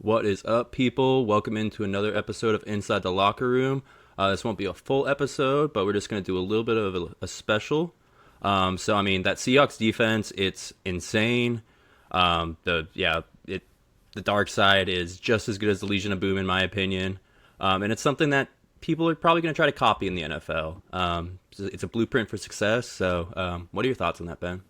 What is up, people? Welcome into another episode of Inside the Locker Room. This won't be a full episode, but we're just going to do a little bit of a special. That Seahawks defense, it's insane. The dark side is just as good as the Legion of Boom, in my opinion. And it's something that people are probably going to try to copy in the NFL. It's a blueprint for success. So, what are your thoughts on that, Ben?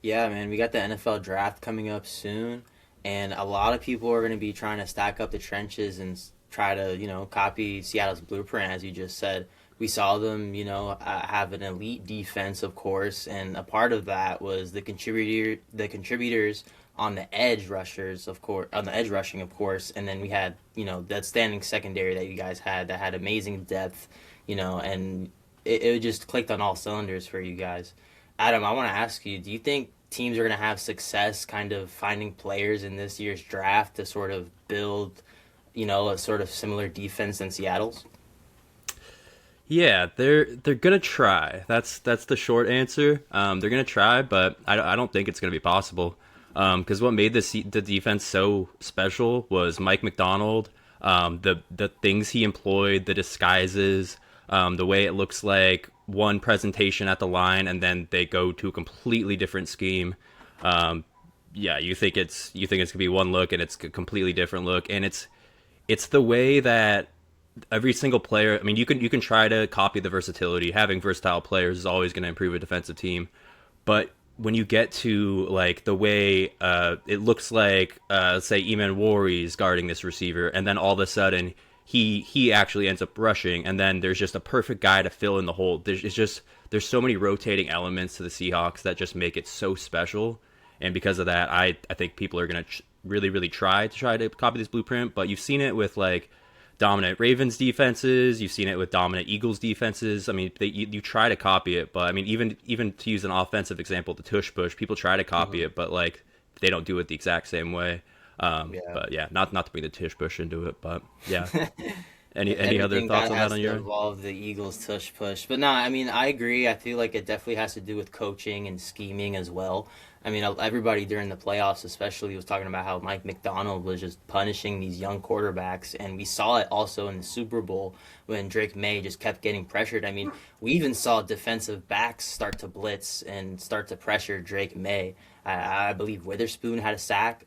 Yeah, man, we got the NFL draft coming up soon, and a lot of people are going to be trying to stack up the trenches and try to, copy Seattle's blueprint, as you just said. We saw them, have an elite defense, of course, and a part of that was the contributors on the edge rushers, of course, on the edge rushing, of course, and then we had, that standing secondary that you guys had that had amazing depth, and it just clicked on all cylinders for you guys. Adam, I want to ask you, do you think teams are going to have success kind of finding players in this year's draft to sort of build, a sort of similar defense than Seattle's? Yeah, they're gonna try. That's the short answer. They're gonna try, but I don't think it's gonna be possible. Because what made the defense so special was Mike McDonald. The things he employed, the disguises, the way it looks like one presentation at the line, and then they go to a completely different scheme. You think it's gonna be one look, and it's a completely different look, and it's the way that every single player. I mean, you can try to copy the versatility. Having versatile players is always going to improve a defensive team, but when you get to like the way it looks like, say Eman Warri's guarding this receiver, and then all of a sudden he actually ends up rushing, and then there's just a perfect guy to fill in the hole. There's so many rotating elements to the Seahawks that just make it so special, and because of that, I think people are going to really try to copy this blueprint. But you've seen it with like dominant Ravens defenses. You've seen it with dominant Eagles defenses. I mean, you try to copy it, but I mean, even to use an offensive example, the tush push, people try to copy Hmm. it, but like they don't do it the exact same way. Yeah. But yeah, not to bring the tush push into it, but yeah. Any other Everything thoughts that on that has on to your end? involve the Eagles tush push. But no, I mean, I agree. I feel like it definitely has to do with coaching and scheming as well. I mean, everybody during the playoffs, especially, was talking about how Mike McDonald was just punishing these young quarterbacks. And we saw it also in the Super Bowl when Drake May just kept getting pressured. I mean, we even saw defensive backs start to blitz and start to pressure Drake May. I believe Witherspoon had a sack.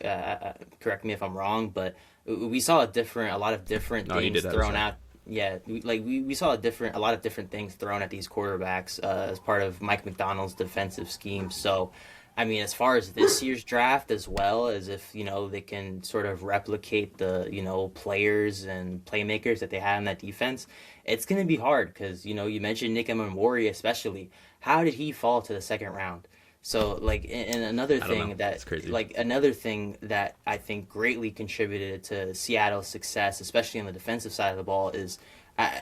Correct me if I'm wrong, but we saw a lot of different No, he things did have a thrown sack. out. Yeah, we saw a lot of different things thrown at these quarterbacks as part of Mike McDonald's defensive scheme. So, I mean, as far as this year's draft, as well as if they can sort of replicate the players and playmakers that they have in that defense, it's going to be hard because you mentioned Nick Emenwari especially. How did he fall to the second round? So like, and I don't know. It's crazy. another thing that I think greatly contributed to Seattle's success, especially on the defensive side of the ball, is uh,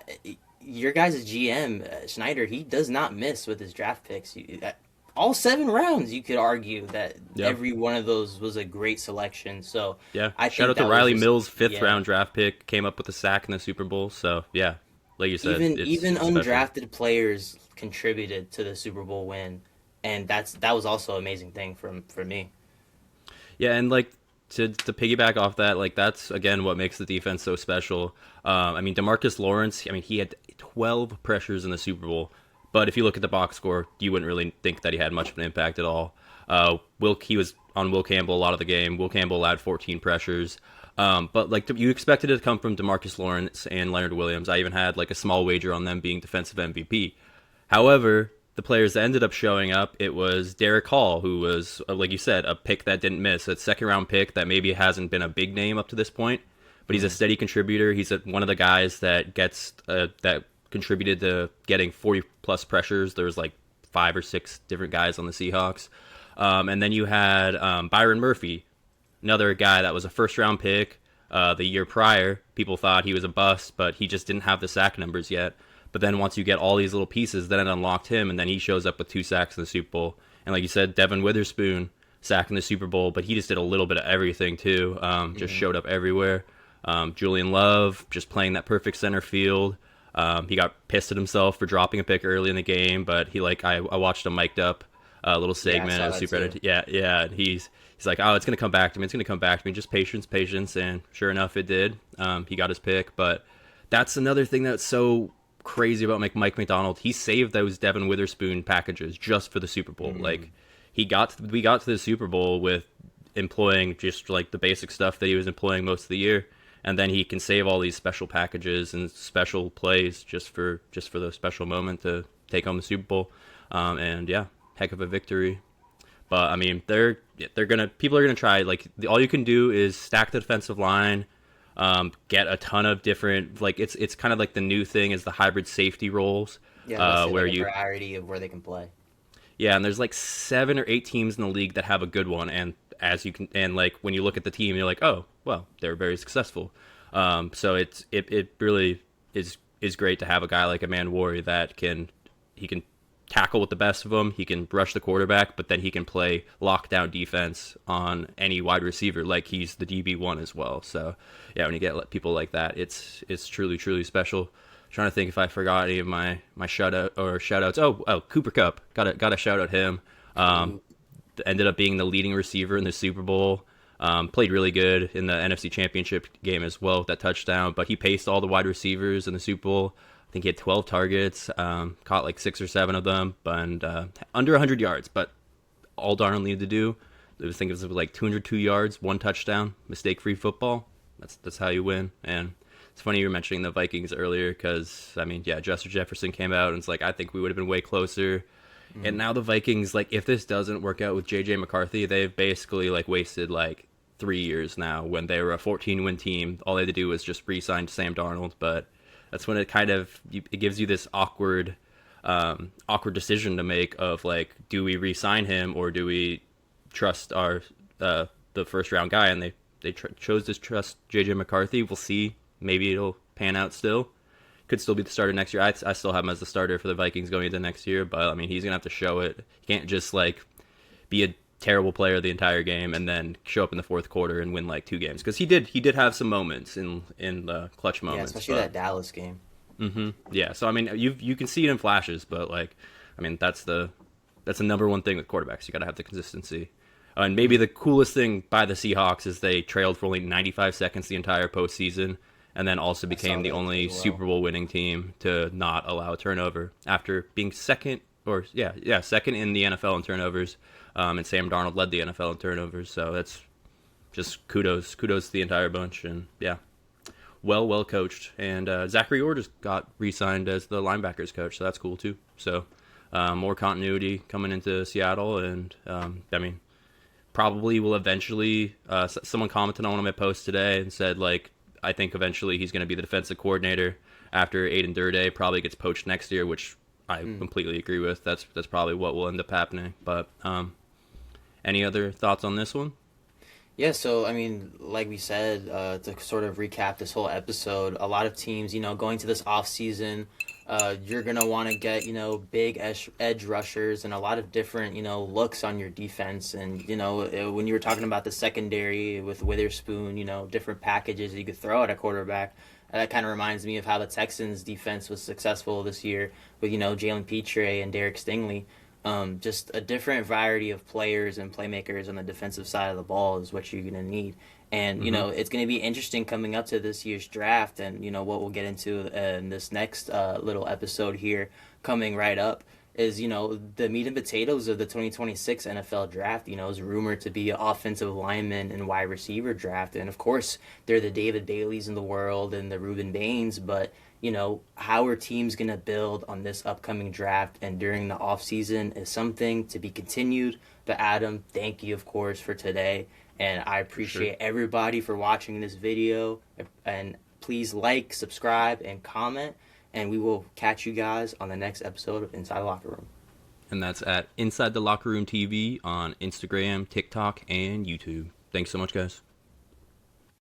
your guys' GM Schneider. He does not miss with his draft picks. All 7 rounds, you could argue that Yep. every one of those was a great selection. So Yeah. I Shout think out to that was Riley just Mills, fifth yeah. round draft pick, came up with a sack in the Super Bowl. So yeah, like you said, Even it's even it's special. undrafted players contributed to the Super Bowl win, and that was also an amazing thing for me. Yeah, and like to piggyback off that, like that's again what makes the defense so special. I mean, Demarcus Lawrence. I mean, he had 12 pressures in the Super Bowl, but if you look at the box score, you wouldn't really think that he had much of an impact at all. He was on Will Campbell a lot of the game. Will Campbell had 14 pressures. But like you expected it to come from Demarcus Lawrence and Leonard Williams. I even had like a small wager on them being defensive MVP. However, the players that ended up showing up, it was Derek Hall, who was, like you said, a pick that didn't miss, a second round pick that maybe hasn't been a big name up to this point, but he's a Hmm. steady contributor. He's one of the guys that that contributed to getting 40 plus pressures. There was like 5 or 6 different guys on the Seahawks, and then you had Byron Murphy, another guy that was a first round pick the year prior. People thought he was a bust, but he just didn't have the sack numbers yet. But then once you get all these little pieces, then it unlocked him, and then he shows up with 2 sacks in the Super Bowl. And like you said, Devin Witherspoon sack in the Super Bowl, but he just did a little bit of everything too. Just Hmm. showed up everywhere. Julian Love just playing that perfect center field. He got pissed at himself for dropping a pick early in the game, but I watched him mic'd up a little Yeah, I segment. It saw was that super. too. Yeah, yeah. he's like, oh, it's gonna come back to me. It's gonna come back to me. Just patience, patience, and sure enough, it did. He got his pick, but that's another thing that's so crazy about Mike McDonald. He saved those Devin Witherspoon packages just for the Super Bowl. Like we got to the Super Bowl with employing just like the basic stuff that he was employing most of the year, and then he can save all these special packages and special plays just for the special moment to take home the Super Bowl. And yeah, heck of a victory. But I mean, people are gonna try. Like all you can do is stack the defensive line, get a ton of different, like it's kind of like the new thing is the hybrid safety roles. Yeah, Where like a you variety of where they can play. Yeah, and there's like 7 or 8 teams in the league that have a good one, and like when you look at the team, you're like, oh, well, they're very successful. So it really is great to have a guy like Amand Warrior that he can tackle with the best of them, he can rush the quarterback, but then he can play lockdown defense on any wide receiver, like he's the DB1 as well. So yeah, when you get people like that, it's truly special. Trying to think if I forgot any of my shout outs. Oh, Cooper Kupp. Gotta shout out him. Ended up being the leading receiver in the Super Bowl. Played really good in the NFC Championship game as well with that touchdown. But he paced all the wide receivers in the Super Bowl. I think he had 12 targets, caught like 6 or 7 of them, and under 100 yards. But all Darnold needed to do, I think it was like 202 yards, 1 touchdown, mistake-free football. That's how you win. And it's funny you were mentioning the Vikings earlier because, I mean, yeah, Justin Jefferson came out and it's like, I think we would have been way closer. And now the Vikings, like, if this doesn't work out with J.J. McCarthy, they've basically, like, wasted, like, 3 years now. When they were a 14-win team, all they had to do was just re-sign Sam Darnold. But that's when it kind of, it gives you this awkward decision to make of, like, do we re-sign him or do we trust our the first-round guy? And they chose to trust J.J. McCarthy. We'll see. Maybe it'll pan out still. Could still be the starter next year. I still have him as the starter for the Vikings going into next year, but I mean, he's going to have to show it. He can't just like be a terrible player the entire game and then show up in the fourth quarter and win like 2 games, because he did have some moments in the clutch moments. Yeah, especially that Dallas game. Yeah, so I mean, you can see it in flashes, but like, I mean, that's the number one thing with quarterbacks. You got to have the consistency. And maybe the coolest thing by the Seahawks is they trailed for only 95 seconds the entire postseason, and then also became the only Super Bowl winning team to not allow a turnover after being second in the NFL in turnovers. And Sam Darnold led the NFL in turnovers. So that's just kudos to the entire bunch. And yeah, well coached. And Zachary Orr just got re-signed as the linebackers coach, so that's cool too. So more continuity coming into Seattle, and I mean, probably will eventually. Someone commented on one of my posts today and said, like, I think eventually he's going to be the defensive coordinator after Aiden Durde probably gets poached next year, which I completely agree with. That's probably what will end up happening. But any other thoughts on this one? Yeah, so I mean, like we said, to sort of recap this whole episode, a lot of teams, going to this off season, you're gonna want to get big edge rushers and a lot of different looks on your defense. And when you were talking about the secondary with Witherspoon, different packages you could throw at a quarterback. That kind of reminds me of how the Texans defense was successful this year with Jalen Petre and Derek Stingley. Just a different variety of players and playmakers on the defensive side of the ball is what you're going to need. And, it's going to be interesting coming up to this year's draft, and, what we'll get into in this next little episode here coming right up is, the meat and potatoes of the 2026 NFL draft, is rumored to be an offensive lineman and wide receiver draft. And, of course, they're the David Baileys in the world and the Reuben Baines, but how are teams going to build on this upcoming draft and during the offseason is something to be continued. But Adam, thank you, of course, for today. And I appreciate everybody for watching this video. And please like, subscribe, and comment. And we will catch you guys on the next episode of Inside the Locker Room. And that's at Inside the Locker Room TV on Instagram, TikTok, and YouTube. Thanks so much, guys.